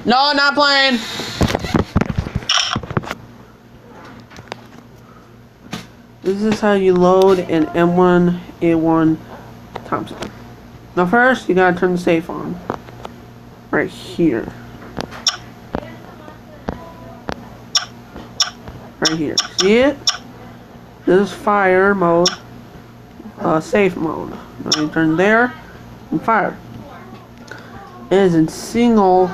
No, not playing. This is how you load an M1A1 Thompson. Now first, you gotta turn the safe on. Right here. Right here. See it? This is fire mode. Safe mode. Now you turn there and fire. It is in single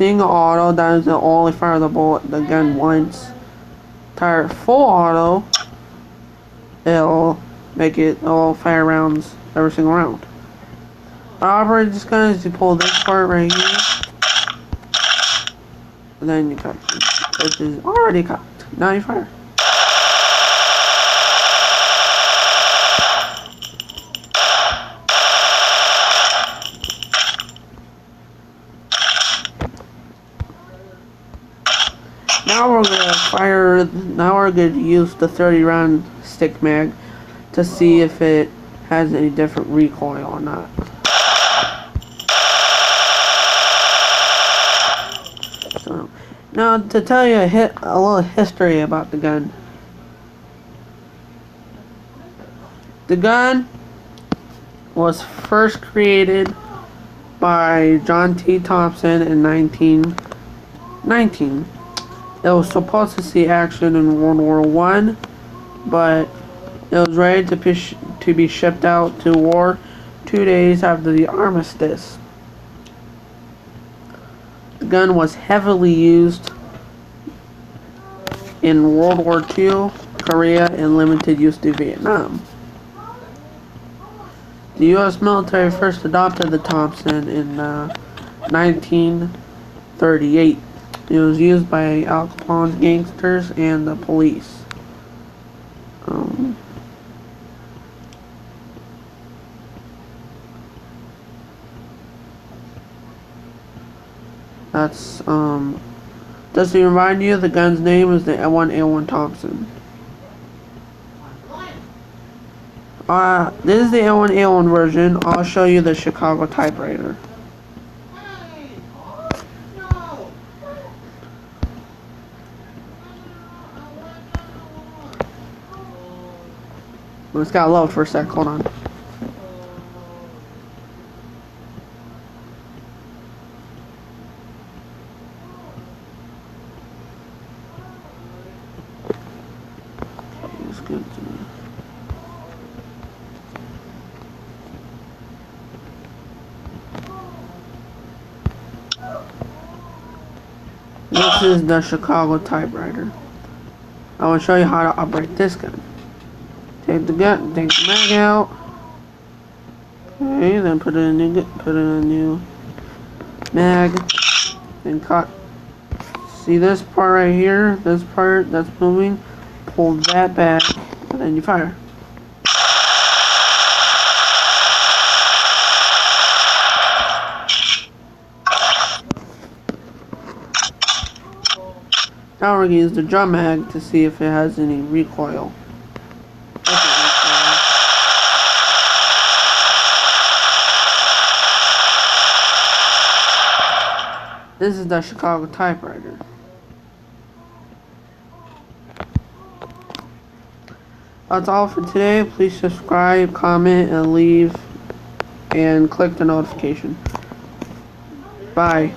auto. That is the only fire the bullet the gun once. Tire full auto. It'll fire rounds every single round. To operate this gun is you pull this part right here, and then you cut it, which is already cocked. Now you fire. Now we're gonna use the 30 round stick mag to see if it has any different recoil or not. So, now to tell you a little history about the gun. The gun was first created by John T. Thompson in 1919. It was supposed to see action in World War I, but it was ready to be shipped out to war 2 days after the armistice. The gun was heavily used in World War II, Korea, and limited use to Vietnam. The U.S. military first adopted the Thompson in 1938. It was used by Al Capone's gangsters and the police. Just to remind you, the gun's name is the M1A1 Thompson. This is the M1A1 version. I'll show you the Chicago typewriter. It's got load for a sec, hold on. This is the Chicago typewriter. I will show you how to operate this gun. Take the mag out. Okay, then put in a new mag. Then cut. See this part right here? This part that's moving. Pull that back, and then you fire. Now we're going to use the drum mag to see if it has any recoil. This is the Chicago typewriter. That's all for today. Please subscribe, comment, and click the notification. Bye.